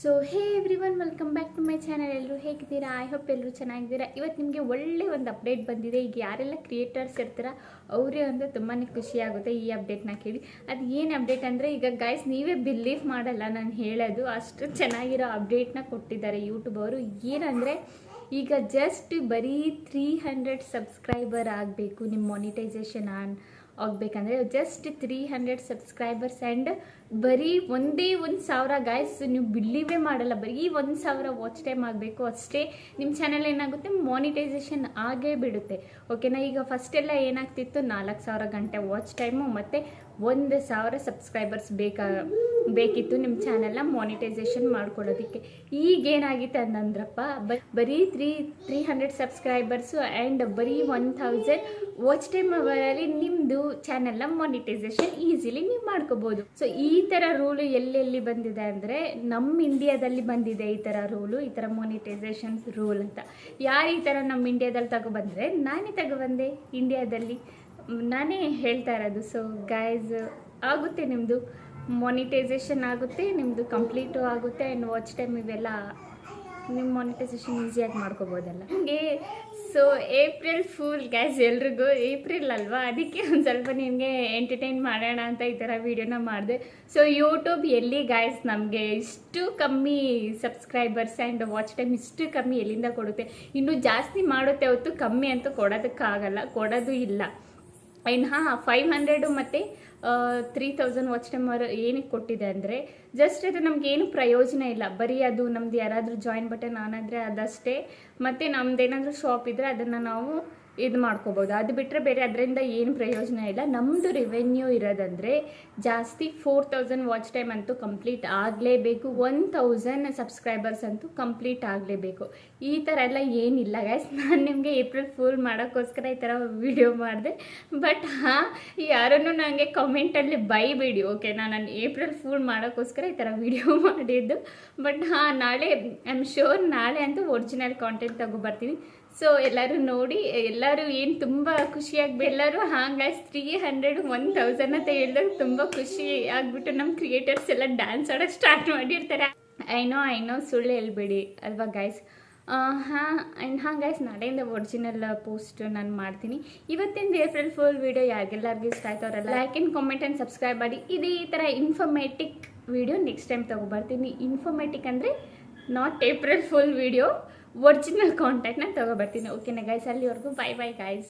So hey everyone, welcome back to my channel. ಎಲ್ಲರೂ ಹೇಗಿದ್ದೀರಾ? I hope ಎಲ್ಲರೂ ಚೆನ್ನಾಗಿದ್ದೀರಾ. ಇವತ್ತು ನಿಮಗೆ ಒಳ್ಳೆ ಒಂದು ಅಪ್ಡೇಟ್ ಬಂದಿದೆ. ಈಗ ಯಾರೆಲ್ಲ ಕ್ರಿಯೇಟರ್ಸ್ ಇರ್ತೀರ ಅವರೇ ಒಂದು ತುಂಬಾ ಖುಷಿಯಾಗುತ್ತೆ ಈ ಅಪ್ಡೇಟ್ನ ಕೇಳಿ. ಅದು ಏನು ಅಪ್ಡೇಟ್ ಅಂದರೆ, ಈಗ ಗೈಸ್ ನೀವೇ ಬಿಲೀವ್ ಮಾಡಲ್ಲ ನಾನು ಹೇಳೋದು, ಅಷ್ಟು ಚೆನ್ನಾಗಿರೋ ಅಪ್ಡೇಟ್ನ ಕೊಟ್ಟಿದ್ದಾರೆ ಯೂಟ್ಯೂಬ್ ಅವರು. ಏನಂದರೆ, ಈಗ ಜಸ್ಟ್ ಬರೀ 300 ಸಬ್ಸ್ಕ್ರೈಬರ್ ಆಗಬೇಕು ನಿಮ್ಮ ಮಾನಿಟೈಸೇಷನ್ ಆಗಬೇಕಂದ್ರೆ. ಜಸ್ಟ್ 300 ಸಬ್ಸ್ಕ್ರೈಬರ್ಸ್ ಆ್ಯಂಡ್ ಬರೀ ಒಂದೇ 1,000 ಗೈಸ್, ನೀವು ಬಿಲೀವೇ ಮಾಡಲ್ಲ, ಬರೀ 1,000 ವಾಚ್ ಟೈಮ್ ಆಗಬೇಕು ಅಷ್ಟೇ. ನಿಮ್ಮ ಚಾನಲ್ ಏನಾಗುತ್ತೆ, ಮಾನಿಟೈಸೇಷನ್ ಆಗೇ ಬಿಡುತ್ತೆ. ಓಕೆನಾ? ಈಗ ಫಸ್ಟ್ ಎಲ್ಲ ಏನಾಗ್ತಿತ್ತು, 4,000 ಗಂಟೆ ವಾಚ್ ಟೈಮು ಮತ್ತು 1,000 ಸಬ್ಸ್ಕ್ರೈಬರ್ಸ್ ಬೇಕಿತ್ತು ನಿಮ್ಮ ಚಾನಲ್ನ ಮಾನಿಟೈಸೇಷನ್ ಮಾಡ್ಕೊಳ್ಳೋದಕ್ಕೆ. ಈಗೇನಾಗಿತ್ತು ಅಂತಂದ್ರಪ್ಪ, ಬರೀ 300 ಸಬ್ಸ್ಕ್ರೈಬರ್ಸು ಆ್ಯಂಡ್ ಬರೀ 1,000 ವಾಚ್ ಟೈಮ್ ಅವರಲ್ಲಿ ನಿಮ್ಮದು ಚಾನಲ್ನ ಮಾನಿಟೈಸೇಷನ್ ಈಸಿಲಿ ನೀವು ಮಾಡ್ಕೋಬೋದು. ಸೊ ಈ ಥರ ರೂಲು ಎಲ್ಲೆಲ್ಲಿ ಬಂದಿದೆ ಅಂದರೆ, ನಮ್ಮ ಇಂಡಿಯಾದಲ್ಲಿ ಬಂದಿದೆ ಈ ಥರ ರೂಲು, ಈ ಥರ ಮಾನಿಟೈಸೇಷನ್ ರೂಲ್ ಅಂತ. ಯಾರು ಈ ಥರ ನಮ್ಮ ಇಂಡಿಯಾದಲ್ಲಿ ತಗೊಬಂದರೆ, ನಾನೇ ತಗೊಬಂದೆ ಇಂಡಿಯಾದಲ್ಲಿ, ನಾನೇ ಹೇಳ್ತಾ ಇರೋದು. ಸೊ ಗೈಸ್, ಆಗುತ್ತೆ ನಿಮ್ಮದು ಮಾನಿಟೈಸೇಷನ್ ಆಗುತ್ತೆ, ನಿಮ್ಮದು ಕಂಪ್ಲೀಟು ಆಗುತ್ತೆ ಆ್ಯಂಡ್ ವಾಚ್ ಟೈಮ್ ಇವೆಲ್ಲ ನಿಮ್ಮ ಮಾನಿಟೈಸೇಷನ್ ಈಸಿಯಾಗಿ ಮಾಡ್ಕೋಬೋದಲ್ಲ. ಹಂಗೆ ಸೊ ಏಪ್ರಿಲ್ ಫೂಲ್ ಗೈಸ್, ಎಲ್ರಿಗೂ ಏಪ್ರಿಲ್ ಅಲ್ವಾ, ಅದಕ್ಕೆ ಒಂದು ಸ್ವಲ್ಪ ನಿಮಗೆ ಎಂಟರ್ಟೈನ್ ಮಾಡೋಣ ಅಂತ ಈ ಥರ ವೀಡಿಯೋನ ಮಾಡಿದೆ. ಸೊ ಯೂಟ್ಯೂಬ್ ಎಲ್ಲಿ ಗೈಸ್ ನಮಗೆ ಇಷ್ಟು ಕಮ್ಮಿ ಸಬ್ಸ್ಕ್ರೈಬರ್ಸ್ ಆ್ಯಂಡ್ ವಾಚ್ ಟೈಮ್ ಇಷ್ಟು ಕಮ್ಮಿ ಎಲ್ಲಿಂದ ಕೊಡುತ್ತೆ? ಇನ್ನೂ ಜಾಸ್ತಿ ಮಾಡುತ್ತೆ ಹೊತ್ತು ಕಮ್ಮಿ ಅಂತೂ ಕೊಡೋದಕ್ಕಾಗಲ್ಲ, ಕೊಡೋದು ಇಲ್ಲ. ಆ್ಯಂಡ್ 500 ಮತ್ತು 3,000 ವಾಚ್ ಟೈಮ್ ಅವರು ಏನಕ್ಕೆ ಕೊಟ್ಟಿದೆ ಅಂದರೆ, ಜಸ್ಟ್ ಅದು ನಮಗೇನು ಪ್ರಯೋಜನ ಇಲ್ಲ. ಬರೀ ಅದು ನಮ್ದು ಯಾರಾದರೂ ಜಾಯಿನ್ ಬಟನ್ ಆನ್ ಆದರೆ ಅದಷ್ಟೇ, ಮತ್ತು ನಮ್ದೇನಾದರೂ ಶಾಪ್ ಇದ್ದರೆ ಅದನ್ನು ನಾವು ಇದು ಮಾಡ್ಕೋಬೋದು. ಅದು ಬಿಟ್ಟರೆ ಬೇರೆ ಅದರಿಂದ ಏನು ಪ್ರಯೋಜನ ಇಲ್ಲ. ನಮ್ಮದು ರೆವೆನ್ಯೂ ಇರೋದಂದರೆ ಜಾಸ್ತಿ 4,000 ವಾಚ್ ಟೈಮ್ ಅಂತೂ ಕಂಪ್ಲೀಟ್ ಆಗಲೇಬೇಕು, 1,000 ಸಬ್ಸ್ಕ್ರೈಬರ್ಸ್ ಅಂತೂ ಕಂಪ್ಲೀಟ್ ಆಗಲೇಬೇಕು. ಈ ಥರ ಎಲ್ಲ ಏನಿಲ್ಲ ಗೈಸ್. ನಾನು ನಿಮಗೆ ಏಪ್ರಿಲ್ ಫೂಲ್ ಮಾಡೋಕ್ಕೋಸ್ಕರ ಈ ಥರ ವಿಡಿಯೋ ಮಾಡಿದೆ. ಬಟ್ ಯಾರನ್ನು ನನಗೆ ಕಮೆಂಟಲ್ಲಿ ಬೈಬೇಡಿ, ಓಕೆನಾ? ನಾನು ಏಪ್ರಿಲ್ ಫೂಲ್ ಮಾಡೋಕ್ಕೋಸ್ಕರ ಈ ಥರ ವಿಡಿಯೋ ಮಾಡಿದ್ದು. ಬಟ್ ನಾಳೆ ಐ ಆಮ್ ಶೋರ್ ನಾಳೆ ಅಂತೂ ಒರಿಜಿನಲ್ ಕಾಂಟೆಂಟ್ ತಗೊಬರ್ತೀನಿ. ಸೊ ಎಲ್ಲರೂ ನೋಡಿ, ಎಲ್ಲರೂ ಏನು ತುಂಬ ಖುಷಿಯಾಗಬೇಕು. ಎಲ್ಲರೂ ಗೈಸ್ 300 1,000 ಅಂತ ಹೇಳಿದ್ರೆ ತುಂಬ ಖುಷಿ ಆಗಿಬಿಟ್ಟು ನಮ್ಮ ಕ್ರಿಯೇಟರ್ಸ್ ಎಲ್ಲ ಡ್ಯಾನ್ಸ್ ಆಡೋಕ್ಕೆ ಸ್ಟಾರ್ಟ್ ಮಾಡಿರ್ತಾರೆ. ಐನೋ ಸುಳ್ಳು ಹೇಳ್ಬೇಡಿ ಅಲ್ವಾ ಗೈಸ್? ಆ್ಯಂಡ್ ಗೈಸ್, ನಾಳೆಯಿಂದ ಒರಿಜಿನಲ್ ಪೋಸ್ಟ್ ನಾನು ಮಾಡ್ತೀನಿ. ಇವತ್ತಿಂದ ಏಪ್ರಿಲ್ ಫುಲ್ ವಿಡಿಯೋ ಯಾರಿಗೆಲ್ಲರಿಗೂ ಇಷ್ಟ ಆಯ್ತು ಅವರೆಲ್ಲ like and comment and subscribe ಮಾಡಿ. ಇದೇ ಈ ಥರ ಇನ್ಫಾರ್ಮೇಟಿಕ್ ವಿಡಿಯೋ ನೆಕ್ಸ್ಟ್ ಟೈಮ್ ತೊಗೊಬರ್ತೀನಿ. ಇನ್ಫಾರ್ಮೇಟಿಕ್ ಅಂದರೆ not April fool video, original ಕಾಂಟ್ಯಾಕ್ಟ್ನ ತೊಗೊಬರ್ತೀನಿ. ಓಕೆನಾ ಗೈಸ್? ಅಲ್ಲಿವರೆಗೂ ಬೈ ಗೈಸ್.